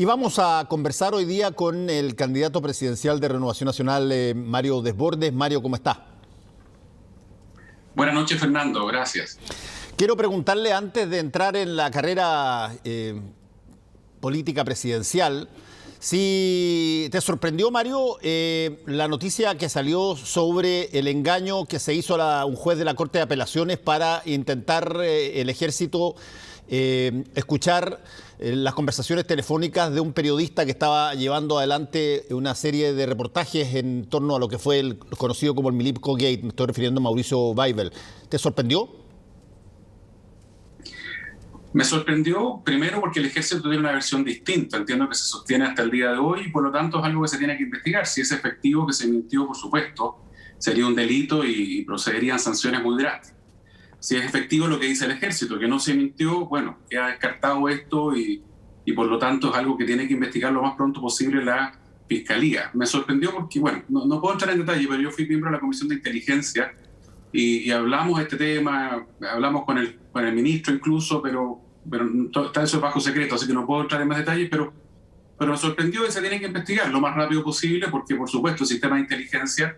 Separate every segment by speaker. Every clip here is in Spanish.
Speaker 1: Y vamos a conversar hoy día con el candidato presidencial de Renovación Nacional, Mario Desbordes. Mario, ¿cómo está?
Speaker 2: Buenas noches, Fernando. Gracias.
Speaker 1: Quiero preguntarle, antes de entrar en la carrera política presidencial, si te sorprendió, Mario, la noticia que salió sobre el engaño que se hizo a un juez de la Corte de Apelaciones para intentar el ejército escuchar las conversaciones telefónicas de un periodista que estaba llevando adelante una serie de reportajes en torno a lo que fue el conocido como el Milipco Gate. Me estoy refiriendo a Mauricio Weibel. ¿Te sorprendió?
Speaker 2: Me sorprendió primero porque el ejército tiene una versión distinta. Entiendo que se sostiene hasta el día de hoy y por lo tanto es algo que se tiene que investigar. Si es efectivo que se mintió, por supuesto, sería un delito y procederían sanciones muy drásticas. Si es efectivo lo que dice el ejército, que no se mintió, bueno, queda descartado esto y por lo tanto es algo que tiene que investigar lo más pronto posible la Fiscalía. Me sorprendió porque, bueno, no puedo entrar en detalle, pero yo fui miembro de la Comisión de Inteligencia y hablamos de este tema, hablamos con el ministro incluso, pero está eso bajo secreto, así que no puedo entrar en más detalles, pero me sorprendió que se tiene que investigar lo más rápido posible porque, por supuesto, el sistema de inteligencia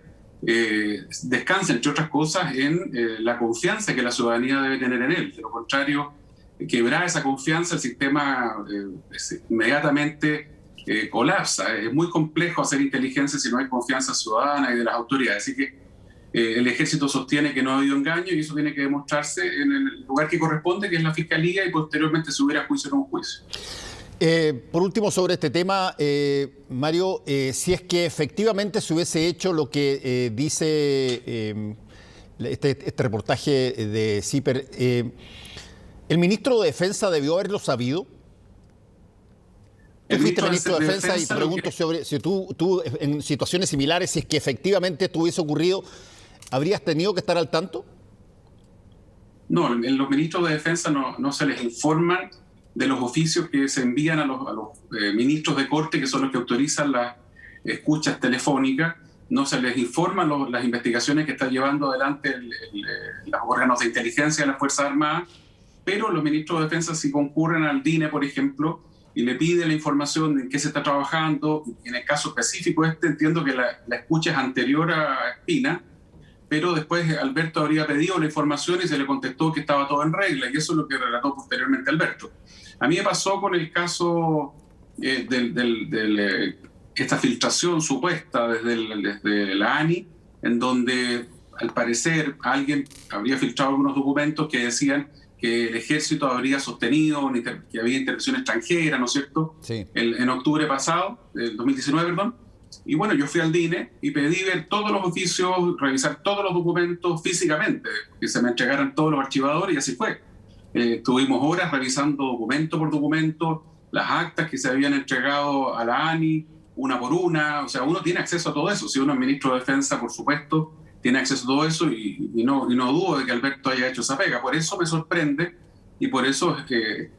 Speaker 2: descansa, entre otras cosas, en la confianza que la ciudadanía debe tener en él. De lo contrario, quebrar esa confianza, el sistema inmediatamente colapsa. Es muy complejo hacer inteligencia si no hay confianza ciudadana y de las autoridades. Así que el ejército sostiene que no ha habido engaño y eso tiene que demostrarse en el lugar que corresponde, que es la Fiscalía, y posteriormente se hubiera juicio en un juicio.
Speaker 1: Por último, sobre este tema, Mario, si es que efectivamente se hubiese hecho lo que dice este reportaje de CIPER, ¿el ministro de Defensa debió haberlo sabido? Tú fuiste ministro de Defensa y te pregunto sobre si tú en situaciones similares, si es que efectivamente esto hubiese ocurrido, ¿habrías tenido que estar al tanto?
Speaker 2: No, los ministros de Defensa no se les informan de los oficios que se envían a los ministros de corte, que son los que autorizan las escuchas telefónicas. No se les informan las investigaciones que están llevando adelante los órganos de inteligencia de las Fuerzas Armadas, pero los ministros de Defensa, si concurren al DINE, por ejemplo, y le piden la información de en qué se está trabajando, en el caso específico entiendo que la escucha es anterior a Espina, pero después Alberto habría pedido la información y se le contestó que estaba todo en regla, y eso es lo que relató posteriormente Alberto. A mí me pasó con el caso de esta filtración supuesta desde la ANI, en donde al parecer alguien habría filtrado algunos documentos que decían que el ejército habría sostenido que había intervención extranjera, ¿no es cierto? Sí. En octubre pasado, del 2019, perdón. Y bueno, yo fui al DINE y pedí ver todos los oficios, revisar todos los documentos físicamente, que se me entregaran todos los archivadores, y así fue. Tuvimos horas revisando documento por documento, las actas que se habían entregado a la ANI, una por una. O sea, uno tiene acceso a todo eso. Si uno es ministro de Defensa, por supuesto, tiene acceso a todo eso y no dudo de que Alberto haya hecho esa pega. Por eso me sorprende y por eso es que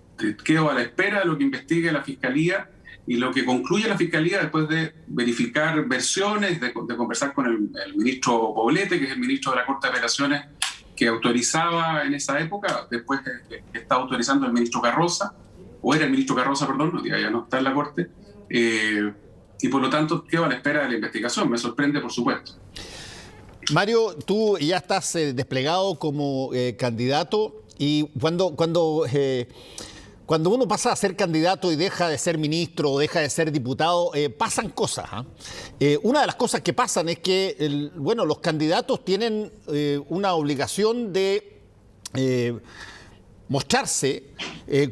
Speaker 2: quedo a la espera de lo que investigue la Fiscalía y lo que concluye la Fiscalía después de verificar versiones, de conversar con el ministro Poblete, que es el ministro de la Corte de Apelaciones, que autorizaba en esa época, después está autorizando el ministro Carroza, o era el ministro Carroza, perdón, ya no está en la Corte, y por lo tanto quedo a la espera de la investigación. Me sorprende, por supuesto.
Speaker 1: Mario, tú ya estás desplegado como candidato y cuando uno pasa a ser candidato y deja de ser ministro o deja de ser diputado, pasan cosas. Una de las cosas que pasan es que los candidatos tienen una obligación de mostrarse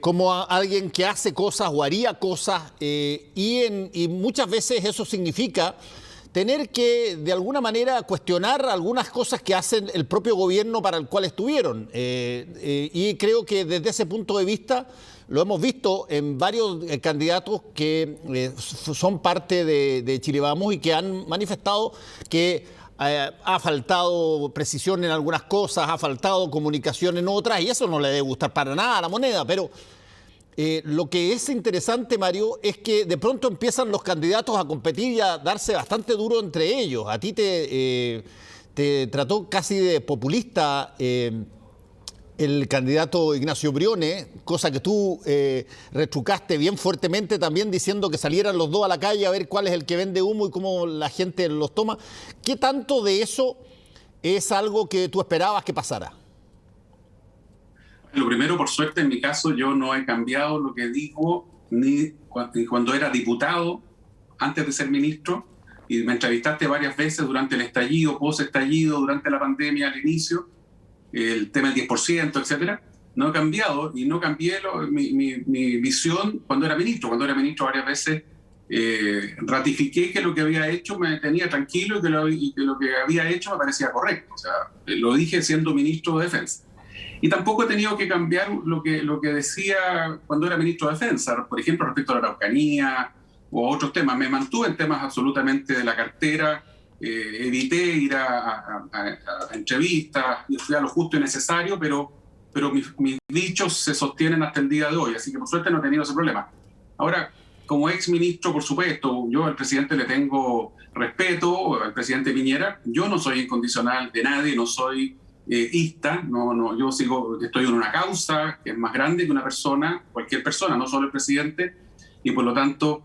Speaker 1: como alguien que hace cosas o haría cosas y muchas veces eso significa tener que, de alguna manera, cuestionar algunas cosas que hacen el propio gobierno para el cual estuvieron. Y creo que desde ese punto de vista lo hemos visto en varios candidatos que son parte de Chile Vamos y que han manifestado que ha faltado precisión en algunas cosas, ha faltado comunicación en otras, y eso no le debe gustar para nada a la moneda, pero lo que es interesante, Mario, es que de pronto empiezan los candidatos a competir y a darse bastante duro entre ellos. A ti te trató casi de populista el candidato Ignacio Briones, cosa que tú retrucaste bien fuertemente también diciendo que salieran los dos a la calle a ver cuál es el que vende humo y cómo la gente los toma. ¿Qué tanto de eso es algo que tú esperabas que pasara?
Speaker 2: Lo primero, por suerte, en mi caso, yo no he cambiado lo que digo ni cuando era diputado, antes de ser ministro, y me entrevistaste varias veces durante el estallido, post-estallido, durante la pandemia, al inicio, el tema del 10%, etcétera. No he cambiado y no cambié mi visión cuando era ministro. Cuando era ministro varias veces ratifiqué que lo que había hecho me tenía tranquilo y que lo que había hecho me parecía correcto. O sea, lo dije siendo ministro de Defensa. Y tampoco he tenido que cambiar lo que decía cuando era ministro de Defensa, por ejemplo, respecto a la Araucanía o a otros temas. Me mantuve en temas absolutamente de la cartera, evité ir a entrevistas, fui a lo justo y necesario, pero mis dichos se sostienen hasta el día de hoy, así que por suerte no he tenido ese problema. Ahora, como ex ministro, por supuesto, yo al presidente le tengo respeto, al presidente Piñera. Yo no soy incondicional de nadie, no soy ista, yo estoy en una causa que es más grande que una persona, cualquier persona, no solo el presidente, y por lo tanto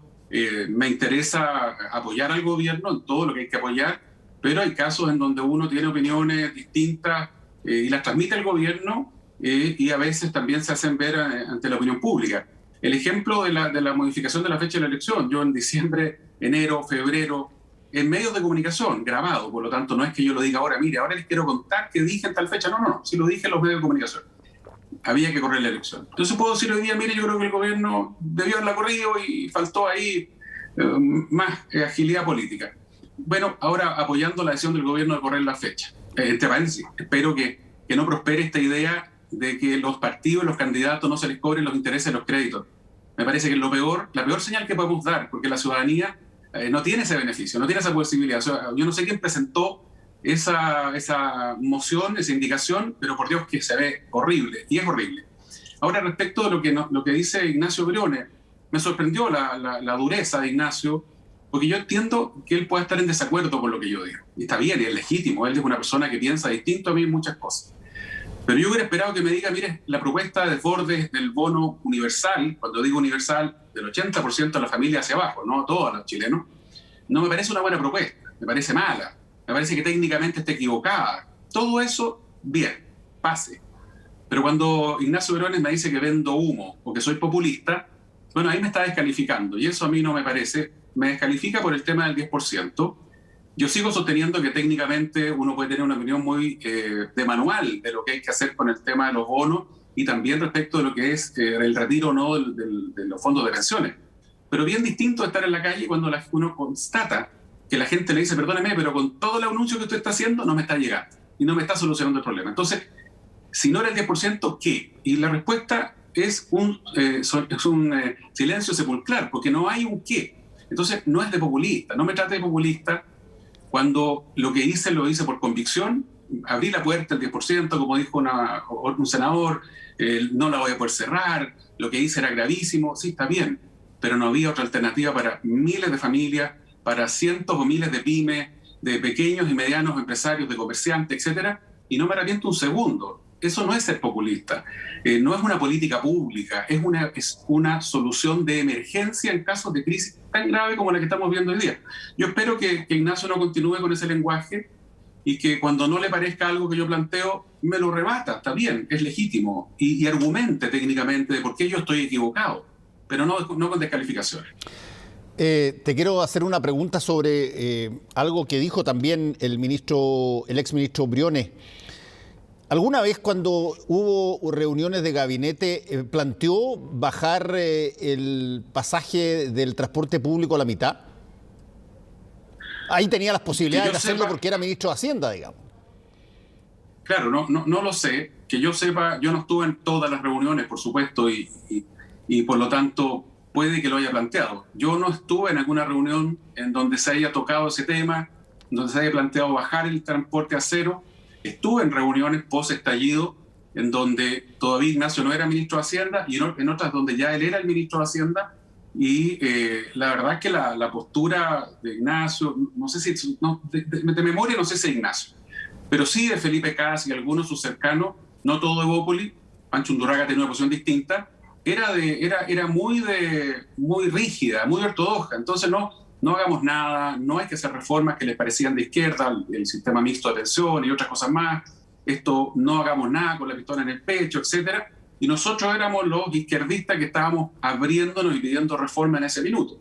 Speaker 2: me interesa apoyar al gobierno en todo lo que hay que apoyar, pero hay casos en donde uno tiene opiniones distintas y las transmite al gobierno y a veces también se hacen ver ante la opinión pública. El ejemplo de la modificación de la fecha de la elección, yo en diciembre, enero, febrero, en medios de comunicación, grabado, por lo tanto no es que yo lo diga ahora, mire, ahora les quiero contar que dije en tal fecha, no, si lo dije en los medios de comunicación. Había que correr la elección. Entonces puedo decir hoy día, mire, yo creo que el gobierno debió haberla corrido y faltó ahí más agilidad política. Bueno, ahora apoyando la decisión del gobierno de correr la fecha. Entre paréntesis, espero que no prospere esta idea de que los partidos, los candidatos no se les cobren los intereses de los créditos. Me parece que es la peor señal que podemos dar, porque la ciudadanía no tiene ese beneficio, no tiene esa posibilidad. O sea, yo no sé quién presentó esa moción, esa indicación, pero por Dios que se ve horrible, y es horrible. Ahora, respecto de lo que dice Ignacio Briones, me sorprendió la dureza de Ignacio, porque yo entiendo que él puede estar en desacuerdo con lo que yo digo. Y está bien, y es legítimo, él es una persona que piensa distinto a mí en muchas cosas. Pero yo hubiera esperado que me diga, mire, la propuesta de desbordes del bono universal, cuando digo universal, del 80% de la familia hacia abajo, no todos los chilenos, no me parece una buena propuesta, me parece mala, me parece que técnicamente está equivocada. Todo eso, bien, pase. Pero cuando Ignacio Briones me dice que vendo humo o que soy populista, bueno, ahí me está descalificando, y eso a mí no me parece, me descalifica por el tema del 10%. Yo sigo sosteniendo que técnicamente uno puede tener una opinión muy de manual de lo que hay que hacer con el tema de los bonos y también respecto de lo que es el retiro o no de los fondos de pensiones. Pero bien distinto estar en la calle cuando uno constata que la gente le dice, perdóneme, pero con todo el anuncio que usted está haciendo no me está llegando y no me está solucionando el problema. Entonces, si no era el 10%, ¿qué? Y la respuesta es un silencio sepulcral, porque no hay un qué. Entonces, no es de populista, no me trate de populista. Cuando lo que hice lo hice por convicción, abrí la puerta al 10%, como dijo un senador, no la voy a poder cerrar, lo que hice era gravísimo, sí, está bien, pero no había otra alternativa para miles de familias, para cientos o miles de pymes, de pequeños y medianos empresarios, de comerciantes, etcétera, y no me arrepiento un segundo. Eso no es ser populista, no es una política pública, es una solución de emergencia en casos de crisis tan grave como la que estamos viendo hoy día. Yo espero que Ignacio no continúe con ese lenguaje y que cuando no le parezca algo que yo planteo, me lo rebata, está bien, es legítimo, y argumente técnicamente de por qué yo estoy equivocado, pero no con descalificaciones.
Speaker 1: Te quiero hacer una pregunta sobre algo que dijo también el ex ministro Briones. ¿Alguna vez cuando hubo reuniones de gabinete planteó bajar el pasaje del transporte público a la mitad? Ahí tenía las posibilidades de hacerlo porque era ministro de Hacienda, digamos.
Speaker 2: Claro, no lo sé. Que yo sepa, yo no estuve en todas las reuniones, por supuesto, y por lo tanto puede que lo haya planteado. Yo no estuve en alguna reunión en donde se haya tocado ese tema, donde se haya planteado bajar el transporte a cero. Estuve en reuniones post-estallido en donde todavía Ignacio no era ministro de Hacienda y en otras donde ya él era el ministro de Hacienda, y la verdad es que la postura de Ignacio, no sé si, de memoria no sé si es Ignacio, pero sí de Felipe Cas y algunos de sus cercanos, no todo Evópolis, Pancho Undurraga tenía una posición distinta, era muy rígida, muy ortodoxa. Entonces no hagamos nada, no hay que hacer reformas que les parecían de izquierda, el sistema mixto de pensión y otras cosas más, esto no hagamos nada con la pistola en el pecho, etcétera. Y nosotros éramos los izquierdistas que estábamos abriéndonos y pidiendo reforma en ese minuto.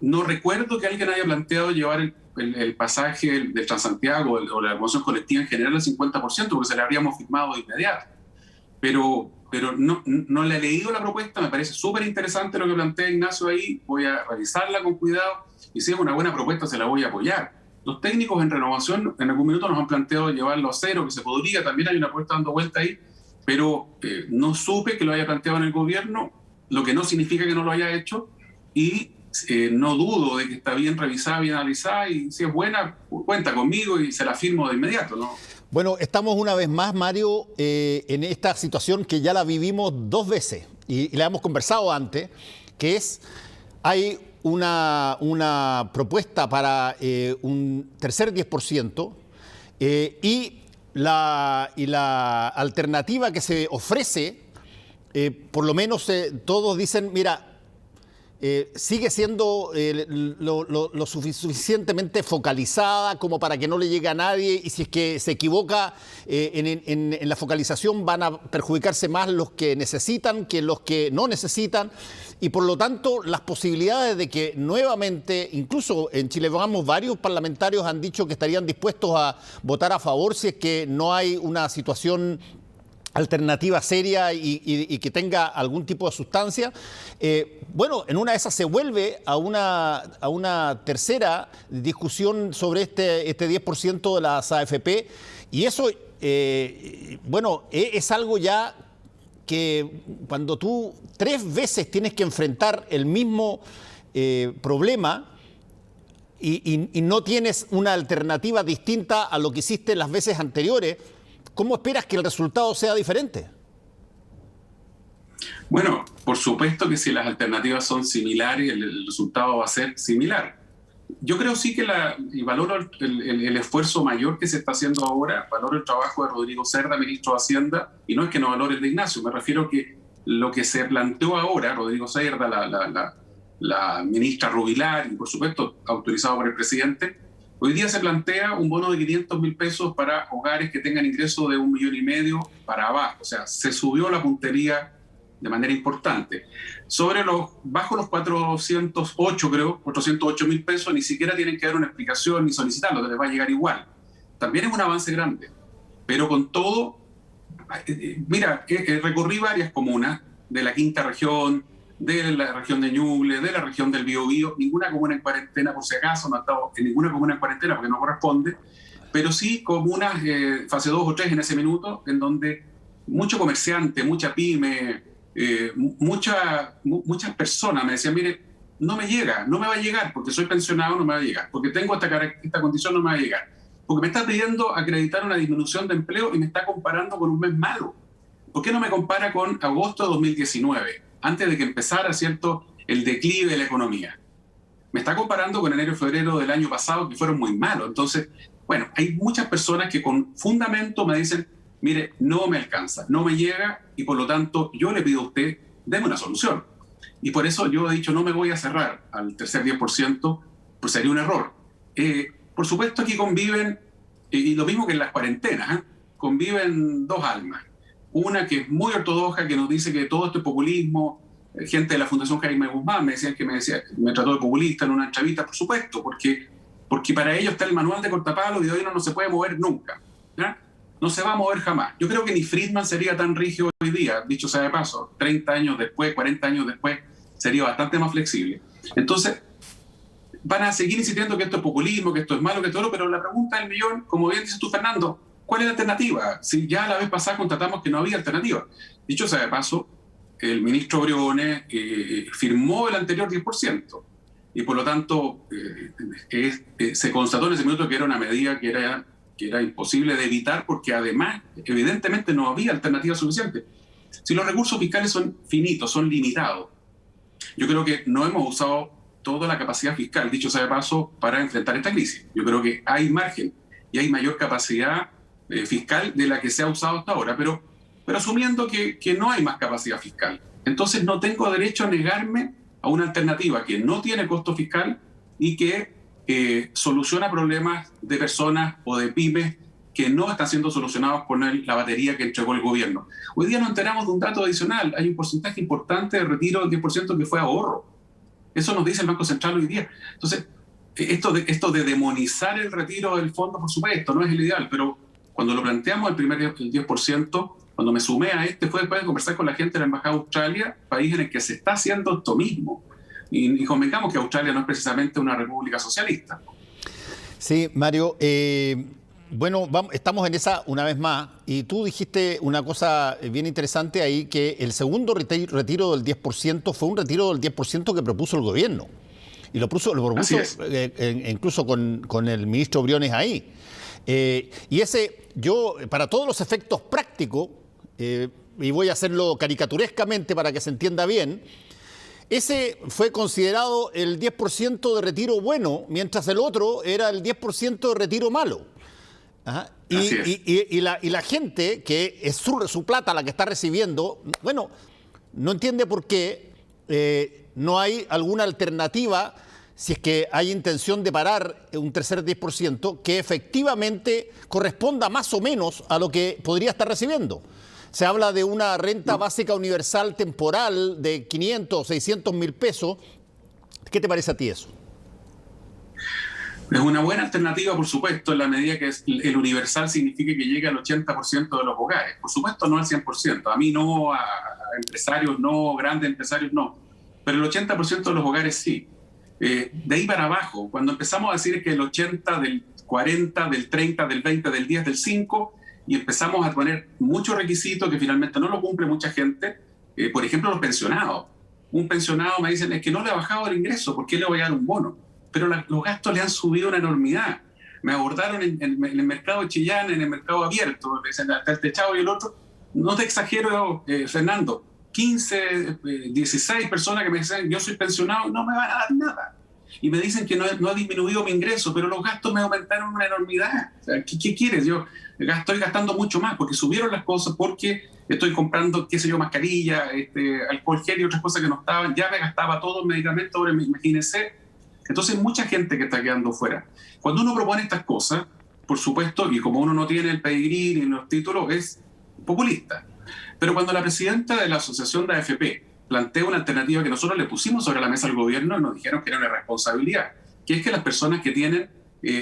Speaker 2: No recuerdo que alguien haya planteado llevar el pasaje del Transantiago o la locomoción colectiva en general al 50%, porque se le habríamos firmado de inmediato. Pero no le he leído la propuesta, me parece súper interesante lo que plantea Ignacio ahí, voy a revisarla con cuidado y si es una buena propuesta se la voy a apoyar. Los técnicos en renovación en algún minuto nos han planteado llevarlo a cero, que se podría, también hay una propuesta dando vuelta ahí, pero no supe que lo haya planteado en el gobierno, lo que no significa que no lo haya hecho, y no dudo de que está bien revisada, bien analizada, y si es buena, cuenta conmigo y se la firmo de inmediato, ¿no?
Speaker 1: Bueno, estamos una vez más, Mario, en esta situación que ya la vivimos dos veces y la hemos conversado antes, que es, hay una propuesta para un tercer 10% y la alternativa que se ofrece, por lo menos todos dicen, mira, sigue siendo lo suficientemente focalizada como para que no le llegue a nadie, y si es que se equivoca en la focalización van a perjudicarse más los que necesitan que los que no necesitan, y por lo tanto las posibilidades de que nuevamente, incluso en Chile Vamos, varios parlamentarios han dicho que estarían dispuestos a votar a favor si es que no hay una situación alternativa seria y que tenga algún tipo de sustancia. Bueno, en una de esas se vuelve a una tercera discusión sobre este 10% de las AFP, y eso, bueno, es algo ya que cuando tú 3 veces tienes que enfrentar el mismo problema y no tienes una alternativa distinta a lo que hiciste las veces anteriores, ¿cómo esperas que el resultado sea diferente?
Speaker 2: Bueno, por supuesto que si las alternativas son similares, el resultado va a ser similar. Yo creo sí que y valoro el esfuerzo mayor que se está haciendo ahora, valoro el trabajo de Rodrigo Cerda, ministro de Hacienda, y no es que no valore el de Ignacio, me refiero que lo que se planteó ahora, Rodrigo Cerda, la ministra Rubilar, y por supuesto autorizado por el presidente, hoy día se plantea un bono de 500.000 pesos para hogares que tengan ingresos de 1,5 millones para abajo. O sea, se subió la puntería de manera importante. Bajo los 408.000 pesos, ni siquiera tienen que dar una explicación ni solicitarlo, les va a llegar igual. También es un avance grande. Pero con todo, mira, recorrí varias comunas de la quinta región, de la región de Ñuble, de la región del Biobío, ninguna comuna en cuarentena, por si acaso, no ha estado en ninguna comuna en cuarentena porque no corresponde, pero sí comunas fase 2 o 3 en ese minuto, en donde mucho comerciante, mucha pyme, muchas personas me decían, mire, no me llega, no me va a llegar, porque soy pensionado, no me va a llegar, porque tengo esta condición, no me va a llegar, porque me está pidiendo acreditar una disminución de empleo y me está comparando con un mes malo. ¿Por qué no me compara con agosto de 2019? Antes de que empezara, ¿cierto?, el declive de la economía. Me está comparando con enero y febrero del año pasado, que fueron muy malos. Entonces, bueno, hay muchas personas que con fundamento me dicen, mire, no me alcanza, no me llega, y por lo tanto yo le pido a usted, deme una solución. Y por eso yo he dicho, no me voy a cerrar al tercer 10%, pues sería un error. Por supuesto aquí conviven, y lo mismo que en las cuarentenas, conviven dos almas. Una que es muy ortodoxa, que nos dice que todo esto es populismo. Gente de la Fundación Jaime Guzmán me trató de populista en una entrevista, por supuesto, porque para ellos está el manual de cortapalos y de hoy no se puede mover nunca, ¿ya? No se va a mover jamás. Yo creo que ni Friedman sería tan rígido hoy día, dicho sea de paso, 30 años después, 40 años después, sería bastante más flexible. Entonces, van a seguir insistiendo que esto es populismo, que esto es malo, que todo, pero la pregunta del millón, como bien dices tú, Fernando, ¿cuál es la alternativa? Si ya la vez pasada constatamos que no había alternativa. Dicho sea de paso, el ministro Briones firmó el anterior 10%, y por lo tanto se constató en ese minuto que era una medida que era imposible de evitar, porque además evidentemente no había alternativa suficiente. Si los recursos fiscales son finitos, son limitados, yo creo que no hemos usado toda la capacidad fiscal, dicho sea de paso, para enfrentar esta crisis. Yo creo que hay margen y hay mayor capacidad fiscal de la que se ha usado hasta ahora, pero asumiendo que no hay más capacidad fiscal. Entonces no tengo derecho a negarme a una alternativa que no tiene costo fiscal y que soluciona problemas de personas o de pymes que no están siendo solucionados con la batería que entregó el gobierno. Hoy día nos enteramos de un dato adicional. Hay un porcentaje importante de retiro del 10% que fue ahorro. Eso nos dice el Banco Central hoy día. Entonces, esto de demonizar el retiro del fondo, por supuesto, no es el ideal, pero cuando lo planteamos el 10%, cuando me sumé a fue después de conversar con la gente de la Embajada de Australia, país en el que se está haciendo esto mismo. Y convengamos que Australia no es precisamente una república socialista.
Speaker 1: Sí, Mario. Bueno, estamos en esa una vez más, y tú dijiste una cosa bien interesante ahí, que el segundo retiro del 10% fue un retiro del 10% que propuso el gobierno, y lo propuso incluso con el ministro Briones ahí. Y para todos los efectos prácticos, y voy a hacerlo caricaturescamente para que se entienda bien, ese fue considerado el 10% de retiro bueno, mientras el otro era el 10% de retiro malo. Ajá. Y la gente, que es su plata la que está recibiendo, bueno, no entiende por qué no hay alguna alternativa, si es que hay intención de parar un tercer 10%, que efectivamente corresponda más o menos a lo que podría estar recibiendo. Se habla de una renta básica universal temporal de 500 o 600 mil pesos. ¿Qué te parece a ti eso?
Speaker 2: Es una buena alternativa, por supuesto, en la medida que el universal signifique que llegue al 80% de los hogares. Por supuesto, no al 100%. A mí no, a empresarios no, grandes empresarios no. Pero el 80% de los hogares sí. De ahí para abajo, cuando empezamos a decir que el 80, del 40, del 30, del 20, del 10, del 5, y empezamos a poner muchos requisitos que finalmente no lo cumple mucha gente, por ejemplo, los pensionados. Un pensionado me dicen, es que no le ha bajado el ingreso, ¿por qué le voy a dar un bono? Pero los gastos le han subido una enormidad. Me abordaron en el mercado de Chillán, en el mercado abierto, hasta el techado y el otro. No te exagero, Fernando, 15, 16 personas que me dicen, yo soy pensionado y no me van a dar nada. Y me dicen que no ha disminuido mi ingreso, pero los gastos me aumentaron una enormidad. O sea, ¿qué quieres? Yo estoy gastando mucho más porque subieron las cosas, porque estoy comprando, qué sé yo, mascarilla, alcohol gel y otras cosas que no estaban. Ya me gastaba todo en medicamentos, ahora imagínense. Entonces, mucha gente que está quedando fuera. Cuando uno propone estas cosas, por supuesto, y como uno no tiene el pedigrí ni los títulos, es populista. Pero cuando la presidenta de la Asociación de AFP plantea una alternativa que nosotros le pusimos sobre la mesa al gobierno, nos dijeron que era una responsabilidad, que es que las personas que tienen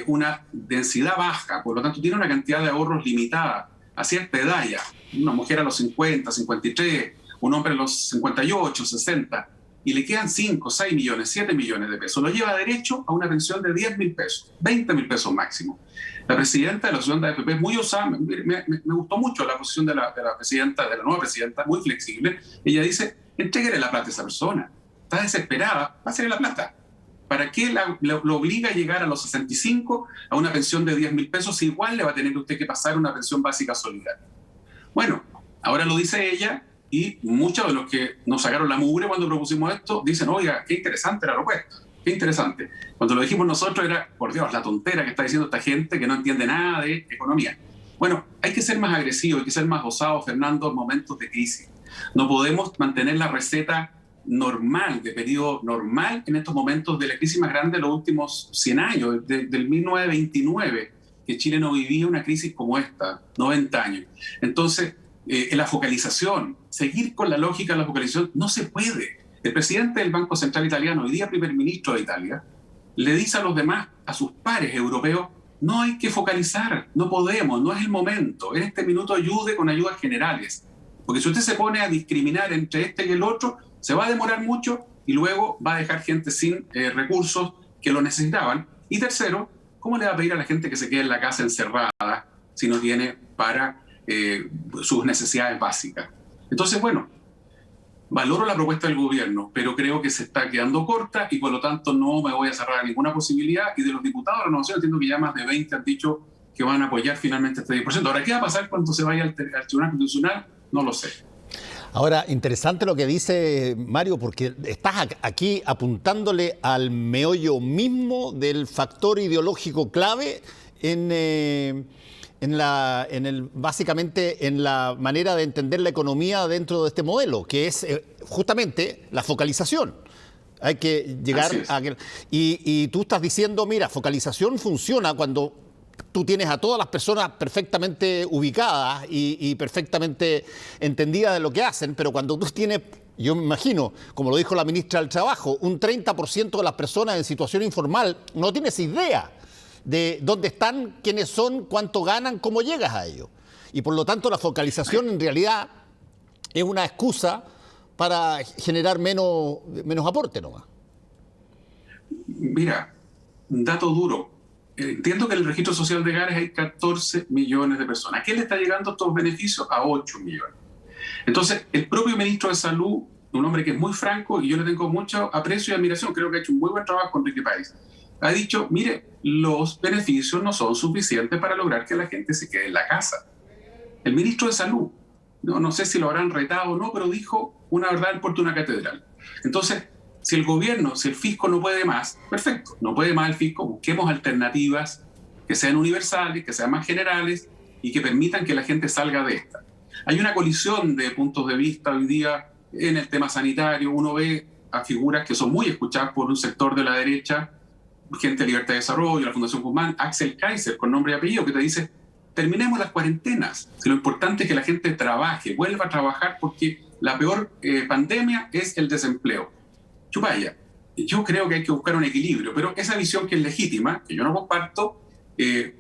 Speaker 2: una densidad baja, por lo tanto tienen una cantidad de ahorros limitada a cierta edad ya, una mujer a los 50, 53, un hombre a los 58, 60, y le quedan 5, 6 millones, 7 millones de pesos, lo lleva derecho a una pensión de 10 mil pesos, 20 mil pesos máximo. La presidenta de la Asociación de AFP es muy osada, me gustó mucho la posición de la presidenta, de la nueva presidenta, muy flexible. Ella dice, entréguele la plata a esa persona, está desesperada, pásale la plata. ¿Para qué lo obliga a llegar a los 65 a una pensión de 10 mil pesos si igual le va a tener usted que pasar una pensión básica solidaria? Bueno, ahora lo dice ella, y muchos de los que nos sacaron la mugre cuando propusimos esto dicen, oiga, qué interesante la propuesta, qué interesante. Cuando lo dijimos nosotros era, por Dios, la tontera que está diciendo esta gente que no entiende nada de economía. Bueno, hay que ser más agresivo, hay que ser más osado, Fernando, en momentos de crisis. No podemos mantener la receta normal, de periodo normal en estos momentos de la crisis más grande de los últimos 100 años, del 1929, que Chile no vivía una crisis como esta, 90 años. Entonces, la focalización, seguir con la lógica de la focalización, no se puede. El presidente del Banco Central Italiano, hoy día primer ministro de Italia, le dice a los demás, a sus pares europeos, no hay que focalizar, no podemos, no es el momento. En este minuto ayude con ayudas generales. Porque si usted se pone a discriminar entre este y el otro, se va a demorar mucho y luego va a dejar gente sin recursos que lo necesitaban. Y tercero, ¿cómo le va a pedir a la gente que se quede en la casa encerrada si no tiene para sus necesidades básicas? Entonces, bueno, valoro la propuesta del gobierno, pero creo que se está quedando corta y por lo tanto no me voy a cerrar a ninguna posibilidad. Y de los diputados de Renovación entiendo que ya más de 20 han dicho que van a apoyar finalmente este 10%. Ahora, ¿qué va a pasar cuando se vaya al Tribunal Constitucional? No lo sé.
Speaker 1: Ahora, interesante lo que dice Mario, porque estás aquí apuntándole al meollo mismo del factor ideológico clave en básicamente en la manera de entender la economía dentro de este modelo, que es justamente la focalización. Hay que llegar a... Y tú estás diciendo, mira, focalización funciona cuando tú tienes a todas las personas perfectamente ubicadas y perfectamente entendidas de lo que hacen, pero cuando tú tienes, yo me imagino, como lo dijo la ministra del Trabajo, un 30% de las personas en situación informal, no tienes idea de dónde están, quiénes son, cuánto ganan, cómo llegas a ello. Y por lo tanto la focalización en realidad es una excusa para generar menos aporte nomás.
Speaker 2: Mira, un dato duro. Entiendo que en el registro social de hogares hay 14 millones de personas. ¿A quién le está llegando estos beneficios? A 8 millones. Entonces, el propio ministro de Salud, un hombre que es muy franco y yo le tengo mucho aprecio y admiración, creo que ha hecho un muy buen trabajo con Enrique París, ha dicho, mire, los beneficios no son suficientes para lograr que la gente se quede en la casa. El ministro de Salud, no sé si lo habrán retado o no, pero dijo una verdad en puerto de una catedral. Entonces, si el gobierno, si el fisco no puede más, perfecto, no puede más el fisco, busquemos alternativas que sean universales, que sean más generales y que permitan que la gente salga de esta. Hay una colisión de puntos de vista hoy día en el tema sanitario. Uno ve a figuras que son muy escuchadas por un sector de la derecha, gente de Libertad y Desarrollo, la Fundación Guzmán, Axel Kaiser, con nombre y apellido, que te dice, terminemos las cuarentenas. Lo importante es que la gente trabaje, vuelva a trabajar, porque la peor pandemia es el desempleo. Chupaya, yo creo que hay que buscar un equilibrio, pero esa visión que es legítima, que yo no comparto,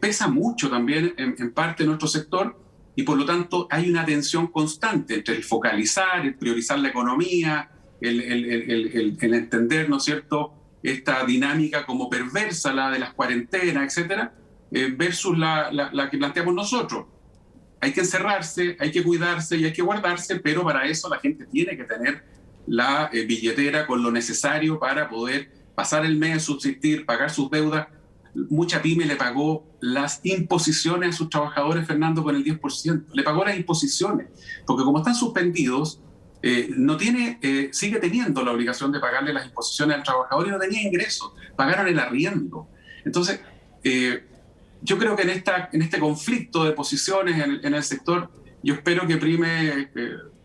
Speaker 2: pesa mucho también en parte de nuestro sector, y por lo tanto hay una tensión constante entre el focalizar, el priorizar la economía, el entender, ¿no es cierto?, esta dinámica como perversa, la de las cuarentenas, etcétera, versus la que planteamos nosotros. Hay que encerrarse, hay que cuidarse y hay que guardarse, pero para eso la gente tiene que tener la billetera con lo necesario para poder pasar el mes, subsistir, pagar sus deudas. Mucha pyme le pagó las imposiciones a sus trabajadores, Fernando, con el 10%. Le pagó las imposiciones, porque como están suspendidos, sigue teniendo la obligación de pagarle las imposiciones al trabajador y no tenía ingresos, pagaron el arriendo. Entonces, yo creo que en este conflicto de posiciones en el sector, yo espero que prime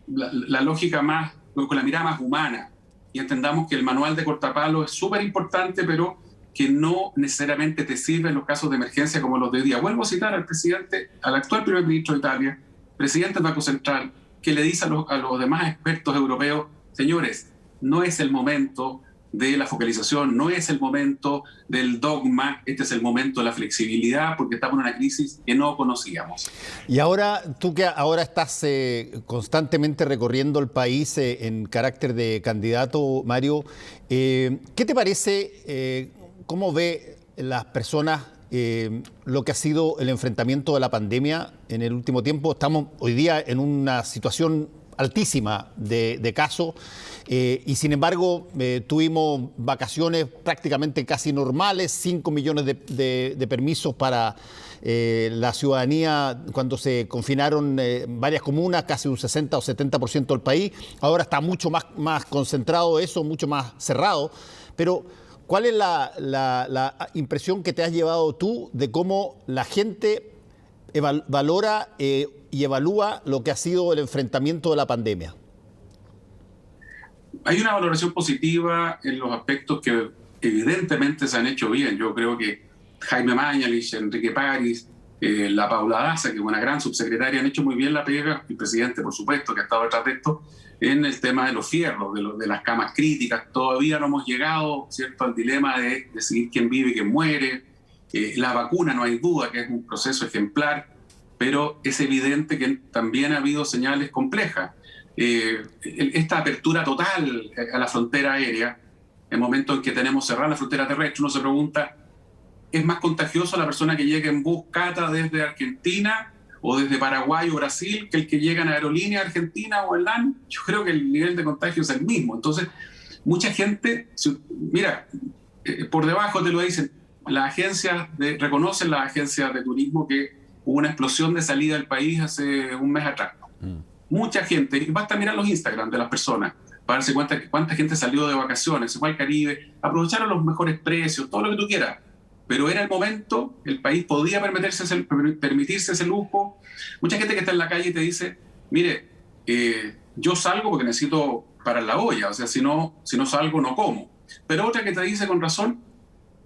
Speaker 2: la lógica más, con la mirada más humana, y entendamos que el manual de cortapalo es súper importante, pero que no necesariamente te sirve en los casos de emergencia como los de hoy día. Vuelvo a citar al actual primer ministro de Italia, presidente del Banco Central, que le dice a los demás expertos europeos, señores, no es el momento de la focalización, no es el momento del dogma, este es el momento de la flexibilidad, porque estamos en una crisis que no conocíamos.
Speaker 1: Y ahora, tú que ahora estás constantemente recorriendo el país en carácter de candidato, Mario, ¿qué te parece, cómo ve las personas lo que ha sido el enfrentamiento de la pandemia en el último tiempo? Estamos hoy día en una situación altísima de casos y sin embargo tuvimos vacaciones prácticamente casi normales, 5 millones de permisos para la ciudadanía cuando se confinaron varias comunas, casi un 60 o 70% del país. Ahora está mucho más concentrado eso, mucho más cerrado, pero ¿cuál es la impresión que te has llevado tú de cómo la gente valora y evalúa lo que ha sido el enfrentamiento de la pandemia?
Speaker 2: Hay una valoración positiva en los aspectos que evidentemente se han hecho bien. Yo creo que Jaime Mañalich, Enrique París, la Paula Daza, que es una gran subsecretaria, han hecho muy bien la pega, el presidente, por supuesto, que ha estado detrás de esto, en el tema de los fierros, de las camas críticas. Todavía no hemos llegado, ¿cierto?, al dilema de decidir quién vive y quién muere. La vacuna, no hay duda que es un proceso ejemplar, pero es evidente que también ha habido señales complejas. Esta apertura total a la frontera aérea, en el momento en que tenemos cerrada la frontera terrestre, uno se pregunta, ¿es más contagioso la persona que llega en bus CATA desde Argentina o desde Paraguay o Brasil que el que llega en aerolínea Argentina o en LAN? Yo creo que el nivel de contagio es el mismo. Entonces, mucha gente, mira, por debajo te lo dicen, reconocen las agencias de turismo que hubo una explosión de salida del país hace un mes atrás. Mucha gente, y basta mirar los Instagram de las personas para darse cuenta de cuánta gente salió de vacaciones, se fue al Caribe, aprovecharon los mejores precios, todo lo que tú quieras. pero era el momento, el país podía permitirse ese lujo. Mucha gente que está en la calle te dice, mire, yo salgo porque necesito parar la olla, o sea, si no salgo no como. Pero otra que te dice con razón,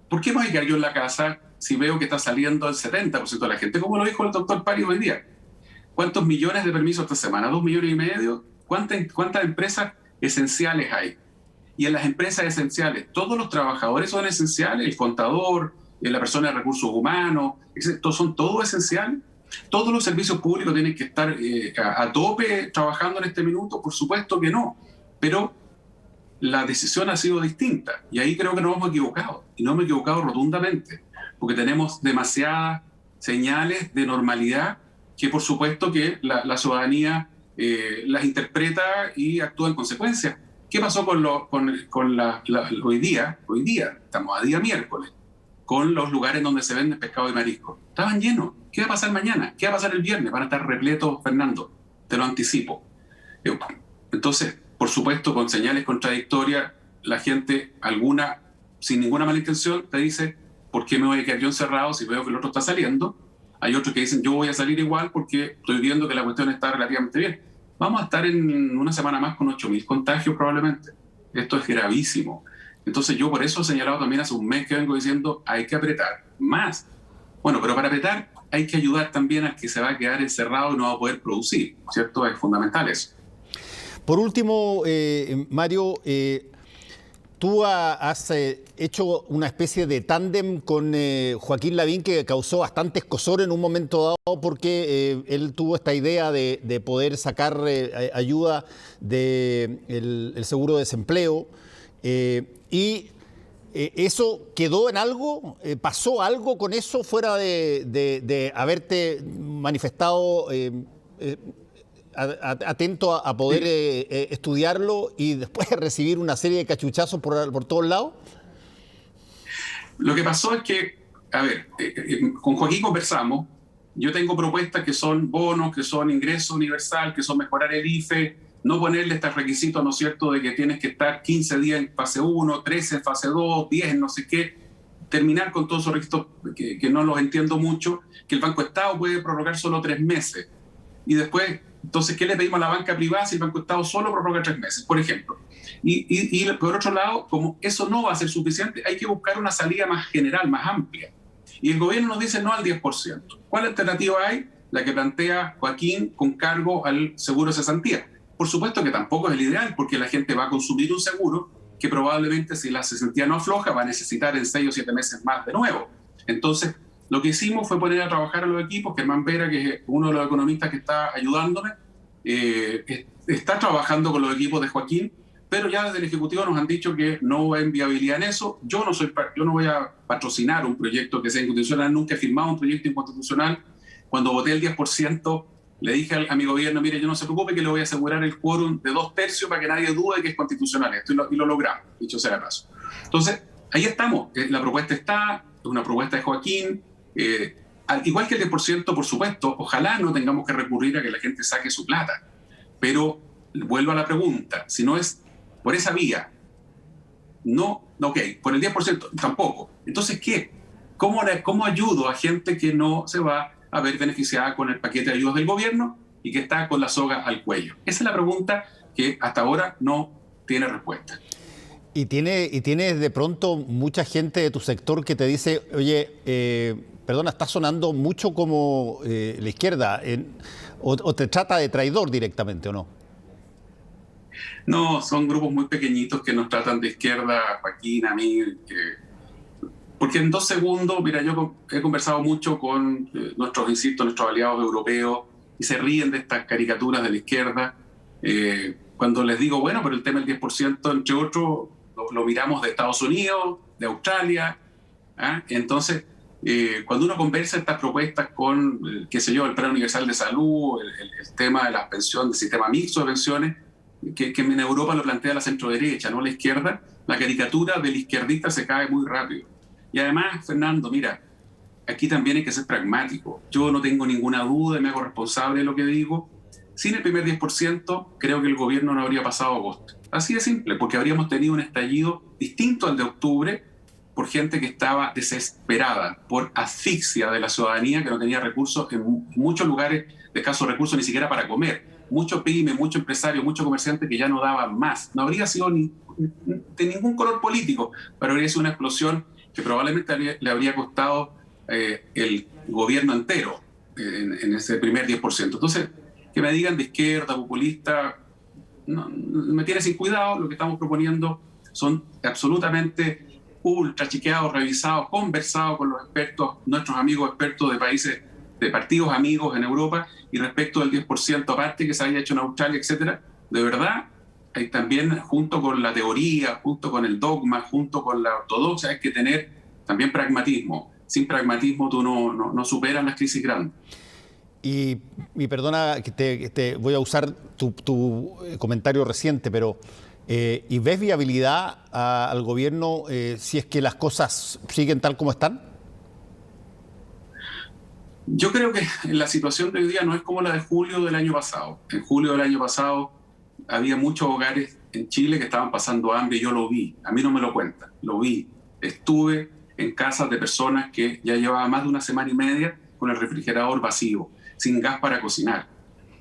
Speaker 2: ¿por qué me voy a quedar yo en la casa si veo que está saliendo el 70% de la gente? Como lo dijo el doctor Pari hoy día. ¿Cuántos millones de permisos esta semana? ¿2,5 millones? ¿Cuántas empresas esenciales hay? Y en las empresas esenciales, todos los trabajadores son esenciales, el contador, la persona de recursos humanos, son todos esenciales. ¿Todos los servicios públicos tienen que estar a tope trabajando en este minuto? Por supuesto que no, pero la decisión ha sido distinta y ahí creo que nos hemos equivocado, y nos hemos equivocado rotundamente, porque tenemos demasiadas señales de normalidad que por supuesto que la ciudadanía las interpreta y actúa en consecuencia. ¿Qué pasó con hoy día? Hoy día, estamos a día miércoles, con los lugares donde se vende pescado y marisco. Estaban llenos. ¿Qué va a pasar mañana? ¿Qué va a pasar el viernes? Van a estar repletos, Fernando. Te lo anticipo. Entonces, por supuesto, con señales contradictorias, la gente, alguna, sin ninguna mala intención, te dice, ¿por qué me voy a quedar yo encerrado si veo que el otro está saliendo? Hay otros que dicen, yo voy a salir igual porque estoy viendo que la cuestión está relativamente bien. Vamos a estar en una semana más con 8.000 contagios probablemente. Esto es gravísimo. Entonces yo por eso he señalado también hace un mes que vengo diciendo, hay que apretar más. Bueno, pero para apretar hay que ayudar también al que se va a quedar encerrado y no va a poder producir, ¿cierto? Es fundamental eso.
Speaker 1: Por último, Mario, tú has hecho una especie de tándem con Joaquín Lavín que causó bastante escozor en un momento dado porque él tuvo esta idea de poder sacar ayuda del seguro de desempleo y ¿eso quedó en algo? ¿Pasó algo con eso fuera de haberte manifestado atento a poder estudiarlo y después recibir una serie de cachuchazos por todos lados?
Speaker 2: Lo que pasó es que, a ver, con Joaquín conversamos, yo tengo propuestas que son bonos, que son ingreso universal, que son mejorar el IFE, no ponerle este requisito, ¿no es cierto?, de que tienes que estar 15 días en fase 1, 13 en fase 2, 10 en no sé qué, terminar con todos esos requisitos que no los entiendo mucho, que el Banco Estado puede prorrogar solo 3 meses. Y después, entonces, ¿qué le pedimos a la banca privada si el Banco Estado solo prorroga 3 meses, por ejemplo? Y por otro lado, como eso no va a ser suficiente, hay que buscar una salida más general, más amplia. Y el gobierno nos dice no al 10%. ¿Cuál alternativa hay? La que plantea Joaquín con cargo al seguro de cesantía. Por supuesto que tampoco es el ideal, porque la gente va a consumir un seguro que probablemente si la cesantía no afloja va a necesitar en 6 o 7 meses más de nuevo. Entonces, lo que hicimos fue poner a trabajar a los equipos. Germán Vera, que es uno de los economistas que está ayudándome, está trabajando con los equipos de Joaquín, pero ya desde el Ejecutivo nos han dicho que no hay viabilidad en eso. Yo no voy a patrocinar un proyecto que sea inconstitucional, nunca he firmado un proyecto inconstitucional. Cuando voté el 10%, le dije a mi gobierno, mire, yo no se preocupe que le voy a asegurar el quórum de 2/3 para que nadie dude que es constitucional esto, y lo logramos, dicho sea de paso. Entonces, ahí estamos. La propuesta está, es una propuesta de Joaquín. Al igual que el 10%, por supuesto, ojalá no tengamos que recurrir a que la gente saque su plata. Pero vuelvo a la pregunta, si no es por esa vía, no, ok, por el 10% tampoco. Entonces, ¿qué? ¿Cómo ayudo a gente que no se va a ver beneficiada con el paquete de ayudas del gobierno y que está con la soga al cuello? Esa es la pregunta que hasta ahora no tiene respuesta.
Speaker 1: Y tienes de pronto mucha gente de tu sector que te dice, oye, perdona, está sonando mucho como la izquierda, o te trata de traidor directamente, ¿o no?
Speaker 2: No, son grupos muy pequeñitos que nos tratan de izquierda, Joaquín, a mí, porque en 2 segundos, mira, yo he conversado mucho con nuestros aliados europeos y se ríen de estas caricaturas de la izquierda. Cuando les digo, bueno, pero el tema del 10%, entre otros, lo miramos de Estados Unidos, de Australia. Entonces, cuando uno conversa estas propuestas con, qué sé yo, el Plan Universal de Salud, el tema de las pensiones, el sistema mixto de pensiones, que en Europa lo plantea la centroderecha, no la izquierda, la caricatura del izquierdista se cae muy rápido. Y además, Fernando, mira, aquí también hay que ser pragmático. Yo no tengo ninguna duda y me hago responsable de lo que digo. Sin el primer 10%, creo que el gobierno no habría pasado agosto. Así de simple, porque habríamos tenido un estallido distinto al de octubre por gente que estaba desesperada, por asfixia de la ciudadanía que no tenía recursos en muchos lugares de escasos recursos ni siquiera para comer. Mucho pyme, mucho empresario, mucho comerciante que ya no daban más. No habría sido de ningún color político, pero habría sido una explosión que probablemente le habría costado el gobierno entero en ese primer 10%. Entonces, que me digan de izquierda, populista, no, me tiene sin cuidado. Lo que estamos proponiendo son absolutamente ultra chequeados, revisados, conversados con los expertos, nuestros amigos expertos de países, de partidos amigos en Europa, y respecto del 10% aparte que se haya hecho en Australia, etcétera, de verdad, hay también, junto con la teoría, junto con el dogma, junto con la ortodoxia, hay que tener también pragmatismo. Sin pragmatismo tú no superas las crisis grandes.
Speaker 1: Y perdona que te voy a usar tu comentario reciente, pero ¿y ves viabilidad al gobierno si es que las cosas siguen tal como están?
Speaker 2: Yo creo que la situación de hoy día no es como la de julio del año pasado. En julio del año pasado había muchos hogares en Chile que estaban pasando hambre y yo lo vi. A mí no me lo cuentan, lo vi. Estuve en casas de personas que ya llevaban más de una semana y media con el refrigerador vacío, sin gas para cocinar.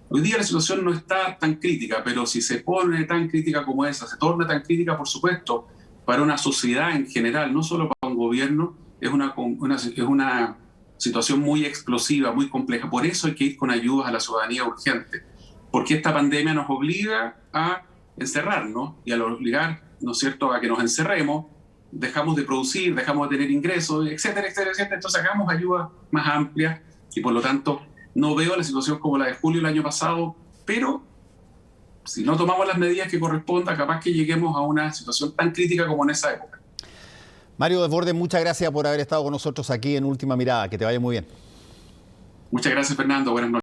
Speaker 2: Hoy día la situación no está tan crítica, pero si se pone tan crítica como esa, se torna tan crítica, por supuesto, para una sociedad en general, no solo para un gobierno, es una situación muy explosiva, muy compleja. Por eso hay que ir con ayudas a la ciudadanía urgente, porque esta pandemia nos obliga a encerrarnos, y al obligar, ¿no es cierto?, a que nos encerremos, dejamos de producir, dejamos de tener ingresos, etcétera, etcétera, etcétera. Entonces hagamos ayudas más amplias y, por lo tanto, no veo la situación como la de julio del año pasado, pero si no tomamos las medidas que correspondan, capaz que lleguemos a una situación tan crítica como en esa época.
Speaker 1: Mario Desbordes, muchas gracias por haber estado con nosotros aquí en Última Mirada. Que te vaya muy bien.
Speaker 2: Muchas gracias, Fernando. Buenas noches.